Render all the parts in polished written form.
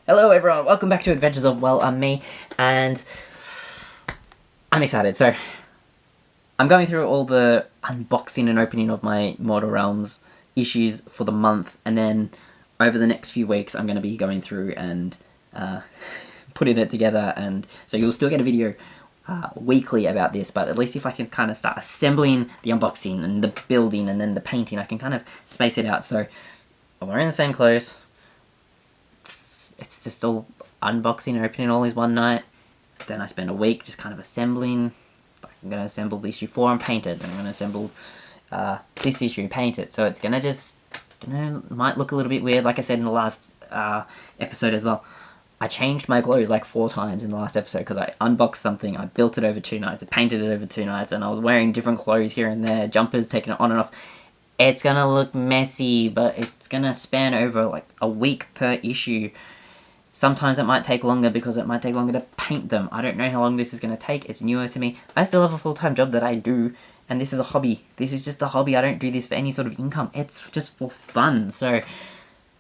Hello everyone, welcome back to Adventures of, well, I'm me, and I'm excited. So, I'm going through all the unboxing and opening of my Mortal Realms issues for the month, and then over the next few weeks I'm going to be going through and putting it together, and so you'll still get a video weekly about this, but at least if I can kind of start assembling the unboxing and the building and then the painting, I can kind of space it out. So, I'm wearing the same clothes. It's just all unboxing and opening all these one night. Then I spend a week just kind of assembling. I'm going to assemble issue 4 and paint it. Then I'm going to assemble this issue and paint it. So it's going to just, might look a little bit weird. Like I said in the last episode as well, I changed my clothes like 4 times in the last episode because I unboxed something, I built it over 2 nights, I painted it over 2 nights, and I was wearing different clothes here and there, jumpers, taking it on and off. It's going to look messy, but it's going to span over like a week per issue. Sometimes it might take longer because it might take longer to paint them. I don't know how long this is going to take. It's newer to me. I still have a full-time job that I do, and this is a hobby. This is just a hobby. I don't do this for any sort of income. It's just for fun. So you're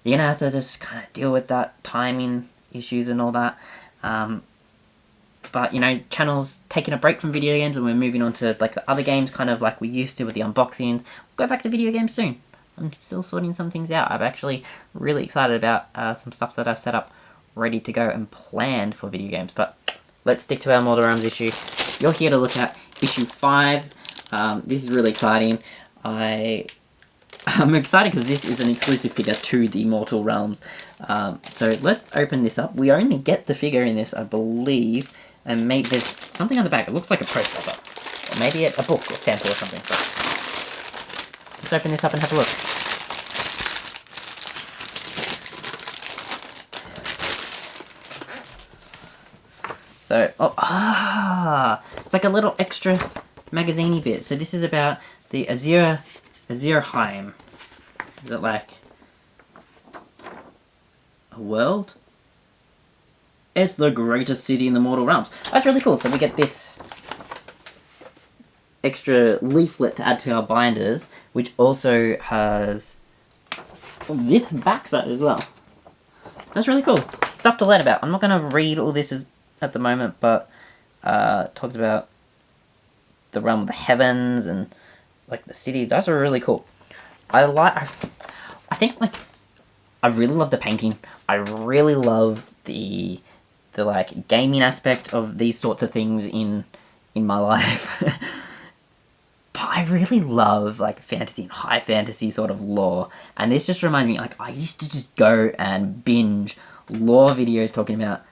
going to have to just kind of deal with that timing issues and all that. But, you know, channel's taking a break from video games and we're moving on to like the other games, kind of like we used to with the unboxings. We'll go back to video games soon. I'm still sorting some things out. I'm actually really excited about some stuff that I've set up ready to go and planned for video games, but let's stick to our Mortal Realms issue. You're here to look at issue 5. This is really exciting. I'm excited because this is an exclusive figure to the Mortal Realms. So let's open this up. We only get the figure in this, I believe, and maybe there's something on the back. It looks like a poster, or maybe a book or sample or something. But let's open this up and have a look. So, it's like a little extra magazine-y bit. So this is about the Azure Heim. Is it like a world? It's the greatest city in the Mortal Realms. That's really cool. So we get this extra leaflet to add to our binders, which also has this backside as well. That's really cool. Stuff to learn about. I'm not going to read all this at the moment, but talks about the realm of the heavens and like the cities. That's really cool. I think like I really love the painting. I really love the like gaming aspect of these sorts of things in my life. But I really love like fantasy and high fantasy sort of lore, and this just reminds me, like, I used to just go and binge lore videos talking about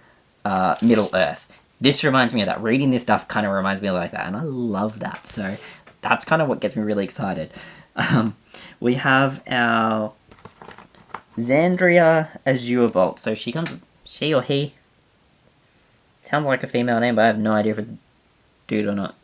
Middle Earth. This reminds me of that. Reading this stuff kind of reminds me of like that, and I love that. So that's kind of what gets me really excited. We have our Xandria Azure Vault. So she or he, sounds like a female name, but I have no idea if it's a dude or not.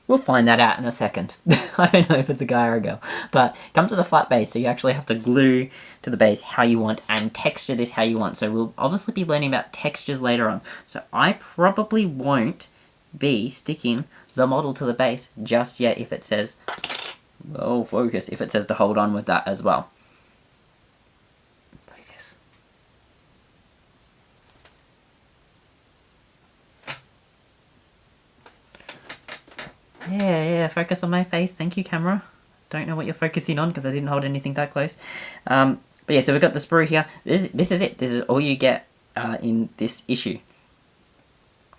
We'll find that out in a second. I don't know if it's a guy or a girl. But come to the flat base, so you actually have to glue to the base how you want and texture this how you want. So we'll obviously be learning about textures later on. So I probably won't be sticking the model to the base just yet if it says, well, focus, if it says to hold on with that as well. Focus. Yeah, focus on my face. Thank you, camera. Don't know what you're focusing on because I didn't hold anything that close. But yeah, so we've got the sprue here. This is it. This is all you get in this issue.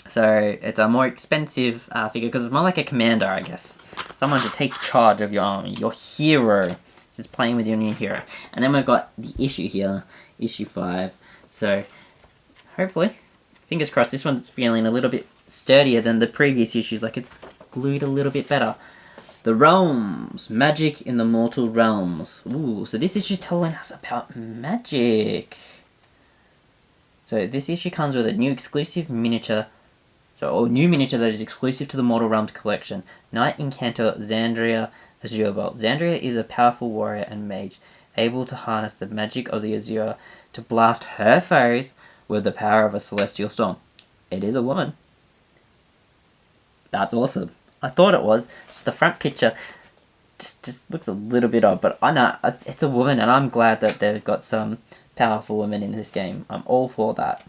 So it's a more expensive figure because it's more like a commander, I guess. Someone to take charge of your army, your hero. This is playing with your new hero. And then we've got the issue here, issue 5. So hopefully, fingers crossed, this one's feeling a little bit sturdier than the previous issues. Like it's glued a little bit better. The Realms. Magic in the Mortal Realms. Ooh, so this issue's telling us about magic. So this issue comes with a new exclusive miniature. So a new miniature that is exclusive to the Mortal Realms collection. Knight Incantor Xandria Azure Bolt. Xandria is a powerful warrior and mage, able to harness the magic of the Azure to blast her foes with the power of a celestial storm. It is a woman. That's awesome. I thought it was. It's the front picture. just looks a little bit odd, but I know it's a woman, and I'm glad that they've got some powerful women in this game. I'm all for that.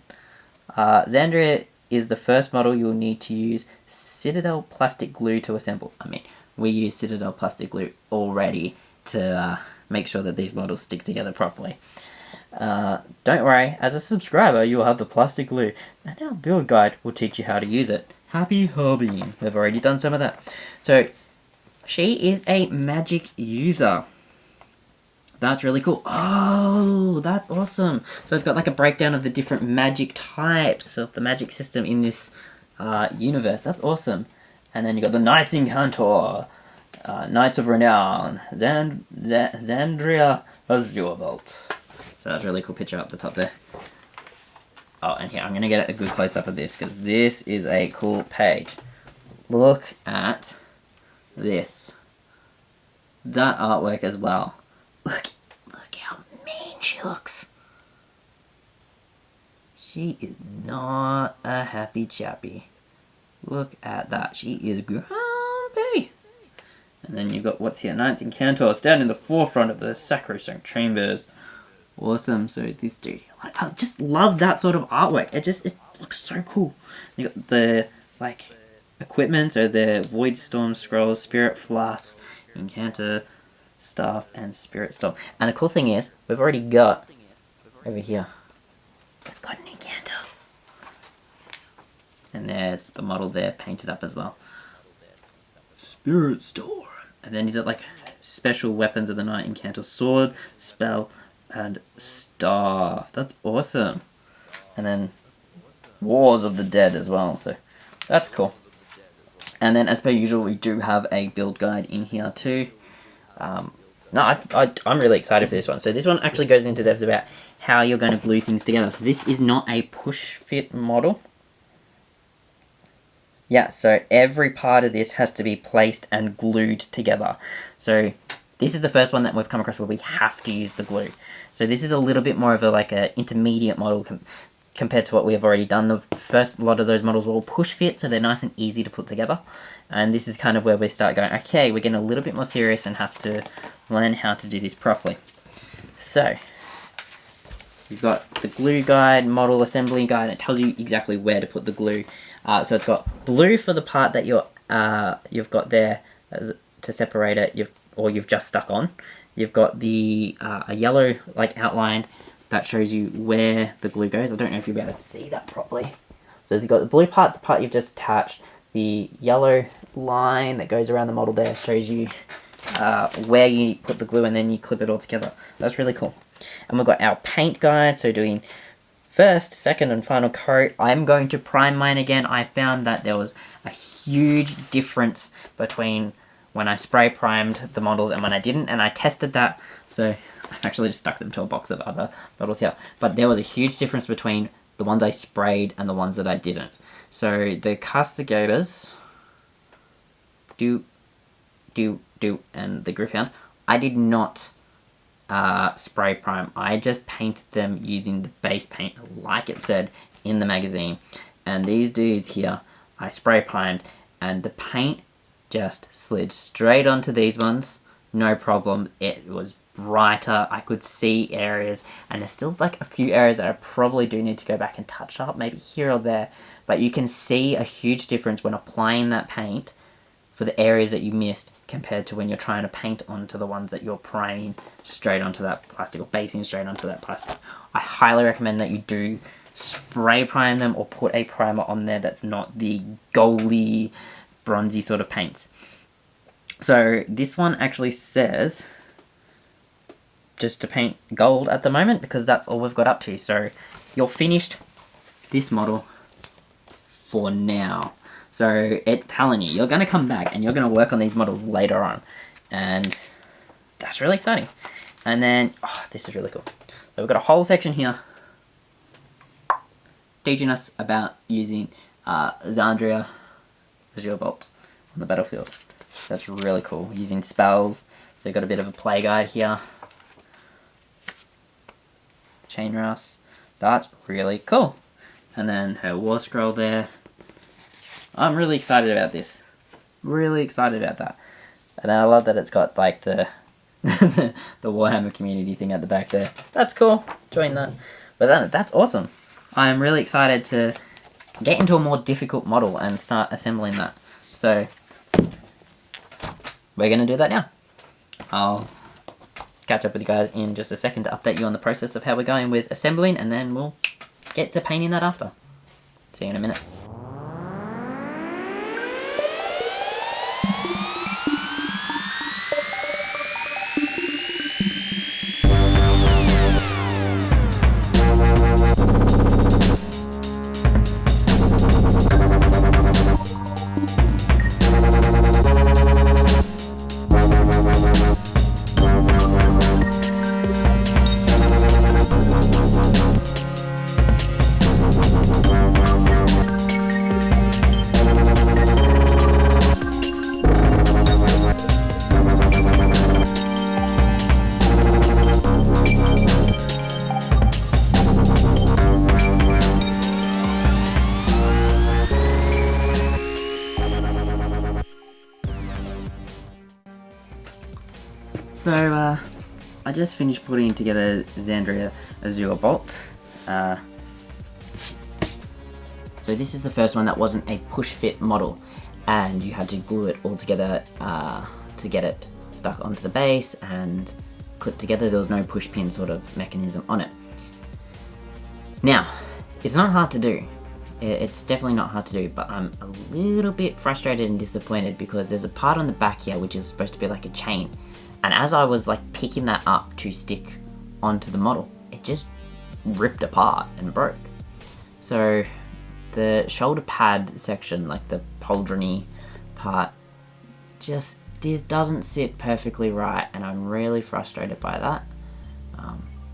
Xandria is the first model you'll need to use Citadel plastic glue to assemble. I mean, we use Citadel plastic glue already to make sure that these models stick together properly. Don't worry, as a subscriber you'll have the plastic glue, and our build guide will teach you how to use it. Happy hobbying. We've already done some of that. So, she is a magic user. That's really cool. Oh, that's awesome. So it's got like a breakdown of the different magic types of the magic system in this universe. That's awesome. And then you got the Knights in Cantor, Knights of Renown, Xandria, Azure. So that's a really cool picture up the top there. Oh, and here, I'm going to get a good close-up of this, because this is a cool page. Look at this. That artwork as well. Look how mean she looks. She is not a happy chappy. Look at that. She is grumpy. And then you've got what's here? Knights in Cantor stand in the forefront of the sacrosanct chambers. Awesome. So this dude, I just love that sort of artwork. It looks so cool. You got the equipment, so the Void Storm Scrolls, Spirit Flask, Incanter Staff, and Spirit Storm. And the cool thing is, we've already got over here. We've got an Incanter. And there's the model there painted up as well. Spirit Storm. And then he's got like special weapons of the night, Incanter Sword, Spell, and Staff. That's awesome. And then Wars of the Dead as well, so that's cool. And then as per usual, we do have a build guide in here too. I'm really excited for this one. So this one actually goes into depth about how you're going to glue things together. So this is not a push fit model. Yeah, so every part of this has to be placed and glued together. So this is the first one that we've come across where we have to use the glue. So this is a little bit more of a intermediate model compared to what we have already done. The first lot of those models were all push fit, so they're nice and easy to put together. And this is kind of where we start going, okay, we're getting a little bit more serious and have to learn how to do this properly. So, you've got the glue guide, model assembly guide, and it tells you exactly where to put the glue. So it's got blue for the part that you've got there to separate it, you've just stuck on. You've got the a yellow outline that shows you where the glue goes. I don't know if you'll be able to see that properly. So you've got the blue part's the part you've just attached. The yellow line that goes around the model there shows you where you put the glue, and then you clip it all together. That's really cool. And we've got our paint guide, so doing first, second, and final coat. I'm going to prime mine again. I found that there was a huge difference between when I spray primed the models and when I didn't, and I tested that. So I've actually just stuck them to a box of other models here. But there was a huge difference between the ones I sprayed and the ones that I didn't. So the Castigators, and the Gryphon, I did not spray prime. I just painted them using the base paint like it said in the magazine. And these dudes here, I spray primed, and the paint just slid straight onto these ones. No problem. It was brighter. I could see areas, and there's still a few areas that I probably do need to go back and touch up, maybe here or there. But you can see a huge difference when applying that paint for the areas that you missed compared to when you're trying to paint onto the ones that you're priming straight onto that plastic, or basing straight onto that plastic. I highly recommend that you do spray prime them or put a primer on there that's not the goldy, bronzy sort of paints. So this one actually says just to paint gold at the moment, because that's all we've got up to. So you're finished this model for now. So it's telling you, you're going to come back and you're going to work on these models later on. And that's really exciting. And then, this is really cool. So we've got a whole section here teaching us about using Xandria, Azure Bolt on the battlefield. That's really cool. Using spells. So you've got a bit of a play guide here. Chain Rouse. That's really cool. And then her War Scroll there. I'm really excited about this. Really excited about that. And then I love that it's got like the the Warhammer community thing at the back there. That's cool. Join that. But that's awesome. I am really excited to get into a more difficult model and start assembling that. So we're going to do that now. I'll catch up with you guys in just a second to update you on the process of how we're going with assembling, and then we'll get to painting that after. See you in a minute. So, I just finished putting together Xandria Azure bolt. So this is the first one that wasn't a push fit model, and you had to glue it all together to get it stuck onto the base and clipped together. There was no push pin sort of mechanism on it. Now, it's not hard to do. It's definitely not hard to do, but I'm a little bit frustrated and disappointed because there's a part on the back here which is supposed to be like a chain. And as I was like picking that up to stick onto the model, it just ripped apart and broke. So the shoulder pad section, like the pauldrony part, just doesn't sit perfectly right, and I'm really frustrated by that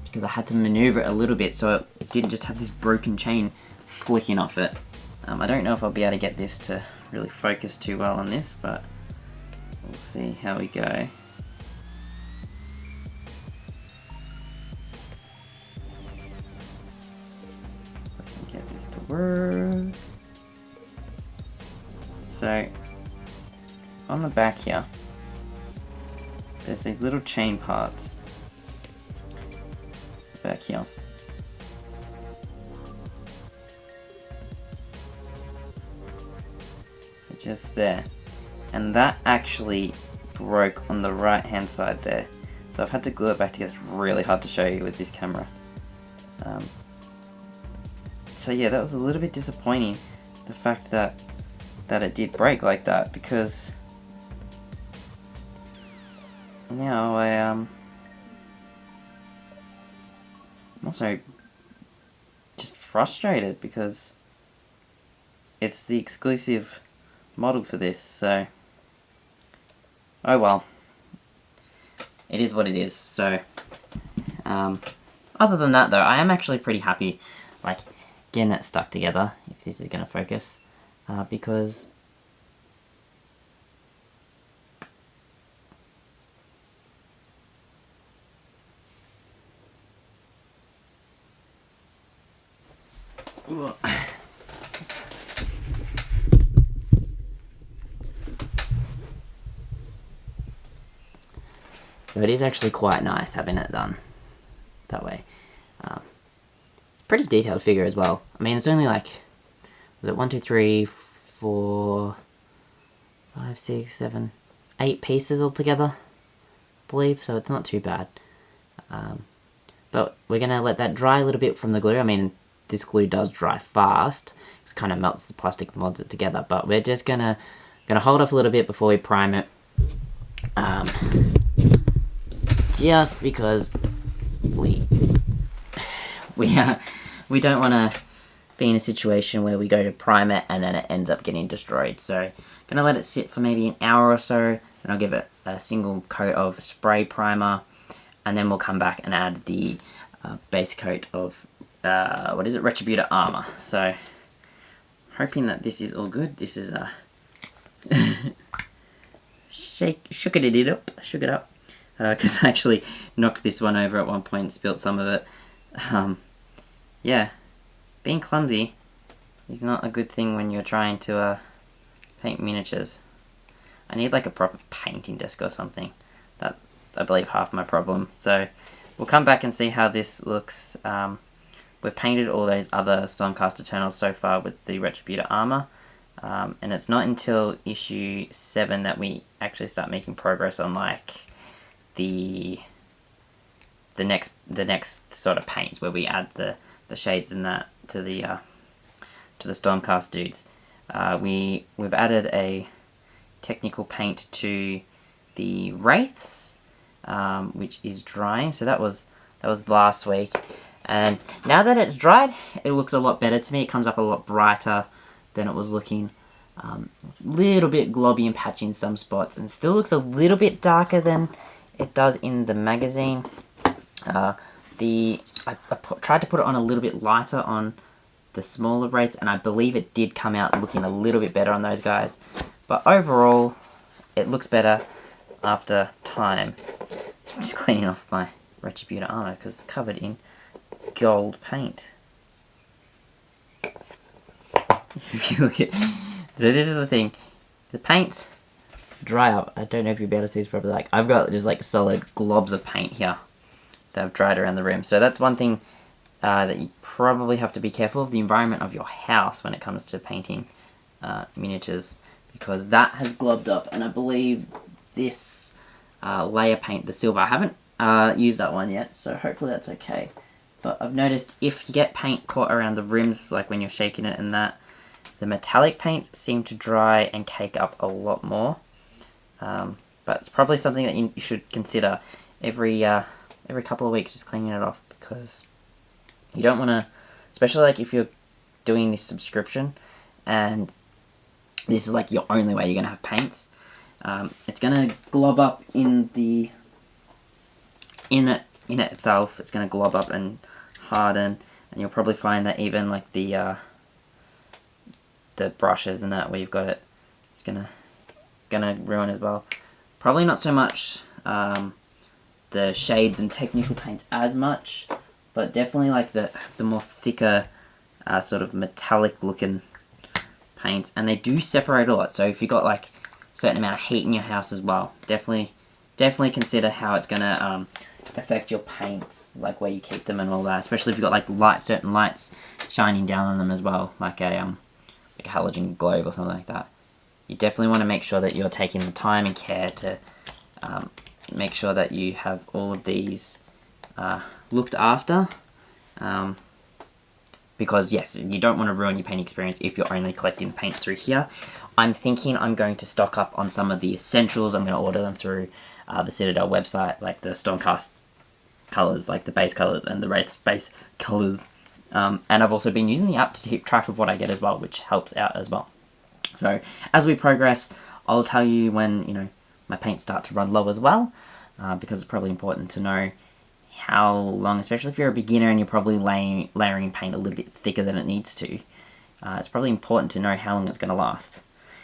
because I had to maneuver it a little bit so it didn't just have this broken chain flicking off it. I don't know if I'll be able to get this to really focus too well on this, but we'll see how we go. Get this to work. So on the back here, there's these little chain parts back here. So just there, and that actually broke on the right hand side there. So I've had to glue it back together. It's really hard to show you with this camera. So yeah, that was a little bit disappointing, the fact that it did break like that, because now I'm also just frustrated because it's the exclusive model for this, so oh well, it is what it is. So other than that though, I am actually pretty happy like getting it stuck together, if this is going to focus, because so it is actually quite nice having it done that way. Pretty detailed figure as well. I mean, it's only like, was it 1, 2, 3, 4, 5, 6, 7, 8 pieces altogether, I believe, so it's not too bad. But we're gonna let that dry a little bit from the glue. I mean, this glue does dry fast. It kind of melts the plastic, mods it together, but we're just gonna hold off a little bit before we prime it. Just because we don't want to be in a situation where we go to prime it and then it ends up getting destroyed. So gonna let it sit for maybe an hour or so, then I'll give it a single coat of spray primer, and then we'll come back and add the base coat of what is it, Retributor armor. So hoping that this is all good. This is shook it up because I actually knocked this one over at one point, spilt some of it. Yeah, being clumsy is not a good thing when you're trying to paint miniatures. I need like a proper painting desk or something. That's, I believe, half my problem. So we'll come back and see how this looks. We've painted all those other Stormcast Eternals so far with the Retributor armor. And it's not until issue 7 that we actually start making progress on like the next sort of paints, where we add the shades and that to the Stormcast dudes. We've added a technical paint to the Wraiths, which is drying. So that was last week, and now that it's dried, it looks a lot better to me. It comes up a lot brighter than it was looking. A little bit globby and patchy in some spots, and still looks a little bit darker than it does in the magazine. I tried to put it on a little bit lighter on the smaller Wraiths, and I believe it did come out looking a little bit better on those guys. But overall, it looks better after time. So I'm just cleaning off my Retributor armor because it's covered in gold paint. If you look at, so this is the thing, the paints dry up. I don't know if you'll be able to see this properly. Like, I've got just like solid globs of paint here that have dried around the rim. So that's one thing that you probably have to be careful of, the environment of your house when it comes to painting miniatures, because that has globbed up. And I believe this layer paint, the silver, I haven't used that one yet, so hopefully that's okay. But I've noticed if you get paint caught around the rims, like when you're shaking it and that, the metallic paints seem to dry and cake up a lot more. But it's probably something that you should consider every couple of weeks, just cleaning it off, because you don't want to, especially like if you're doing this subscription and this is like your only way you're going to have paints, it's going to glob up in it itself. It's going to glob up and harden, and you'll probably find that even like the brushes and that, where you've got it, it's gonna ruin as well. Probably not so much the shades and technical paints as much, but definitely like the more thicker sort of metallic looking paints, and they do separate a lot. So if you've got like a certain amount of heat in your house as well, definitely consider how it's gonna affect your paints, like where you keep them and all that, especially if you've got like certain lights shining down on them as well, like a halogen globe or something like that. You definitely want to make sure that you're taking the time and care to make sure that you have all of these looked after, because yes, you don't want to ruin your paint experience if you're only collecting paint through here. I'm thinking I'm going to stock up on some of the essentials. I'm going to order them through the Citadel website, like the Stormcast colours, like the base colours and the Wraiths base colours. And I've also been using the app to keep track of what I get as well, which helps out as well. So as we progress, I'll tell you when my paints start to run low as well, because it's probably important to know how long, especially if you're a beginner and you're probably layering paint a little bit thicker than it needs to. It's probably important to know how long it's going to last.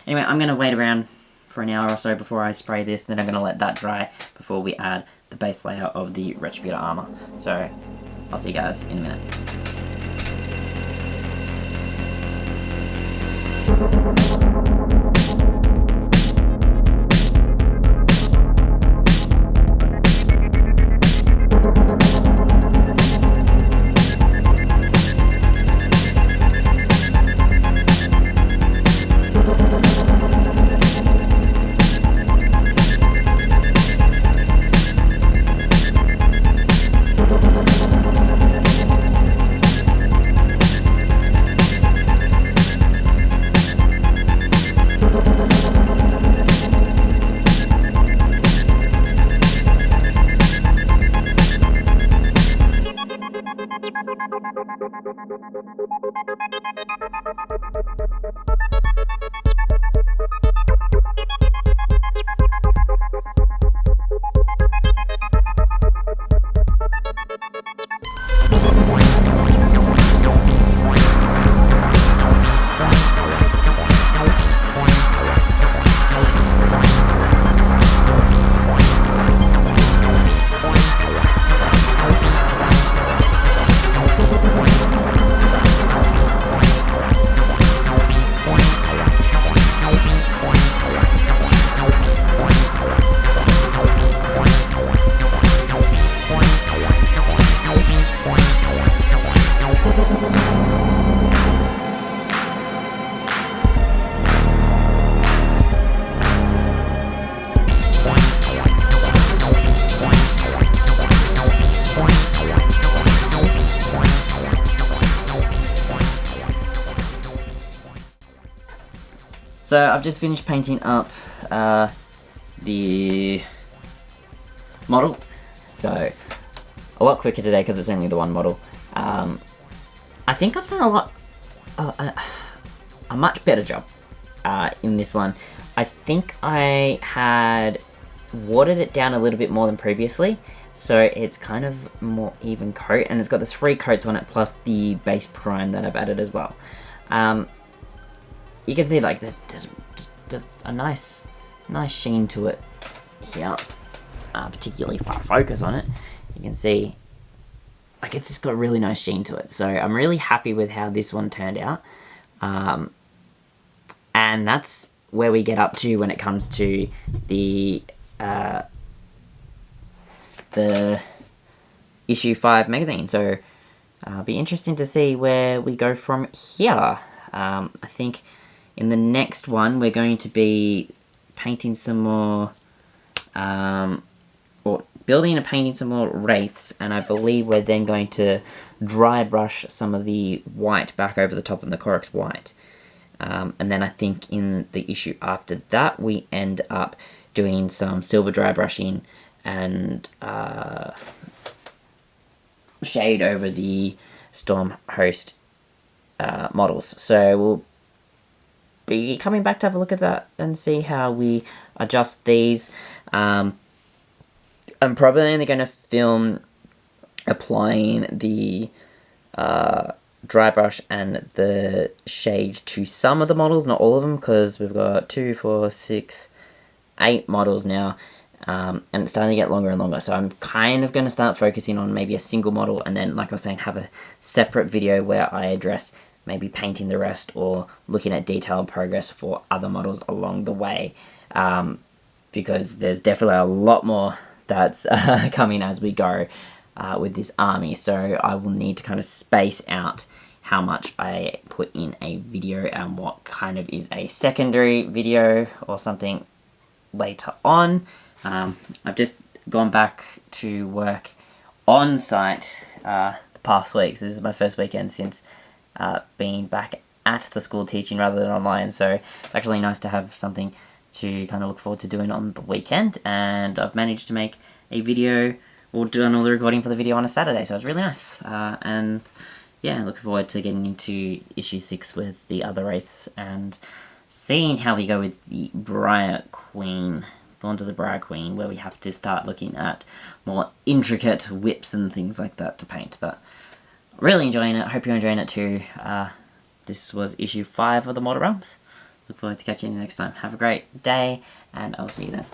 Anyway, I'm going to wait around for an hour or so before I spray this, then I'm going to let that dry before we add the base layer of the Retributor armor. So I'll see you guys in a minute. So I've just finished painting up the model, so a lot quicker today because it's only the one model. I think I've done a much better job in this one. I think I had watered it down a little bit more than previously, so it's kind of more even coat, and it's got the 3 coats on it plus the base prime that I've added as well. You can see like there's just a nice sheen to it here, particularly if I focus on it. You can see like it's just got a really nice sheen to it. So I'm really happy with how this one turned out, and that's where we get up to when it comes to the issue 5 magazine. So it'll be interesting to see where we go from here. I think in the next one we're going to be painting some more, or building and painting some more Wraiths, and I believe we're then going to dry brush some of the white back over the top of the Corax white. And then I think in the issue after that we end up doing some silver dry brushing and shade over the Storm Host models. So we'll be coming back to have a look at that and see how we adjust these. I'm probably only going to film applying the dry brush and the shade to some of the models, not all of them, because we've got 2, 4, 6, 8 models now, and it's starting to get longer and longer. So I'm kind of going to start focusing on maybe a single model, and then, like I was saying, have a separate video where I address maybe painting the rest or looking at detailed progress for other models along the way, because there's definitely a lot more that's coming as we go with this army. So I will need to kind of space out how much I put in a video and what kind of is a secondary video or something later on. I've just gone back to work on site the past weeks. This is my first weekend since being back at the school teaching rather than online, so it's actually nice to have something to kind of look forward to doing on the weekend, and I've managed to make a video or done all the recording for the video on a Saturday, so it's really nice. And yeah, looking forward to getting into issue 6 with the other Wraiths and seeing how we go with the Briar Queen, Thorns of the Briar Queen, where we have to start looking at more intricate whips and things like that to paint. But really enjoying it. Hope you're enjoying it too. This was issue 5 of the Mortal Realms. Look forward to catching you next time. Have a great day, and I'll see you then.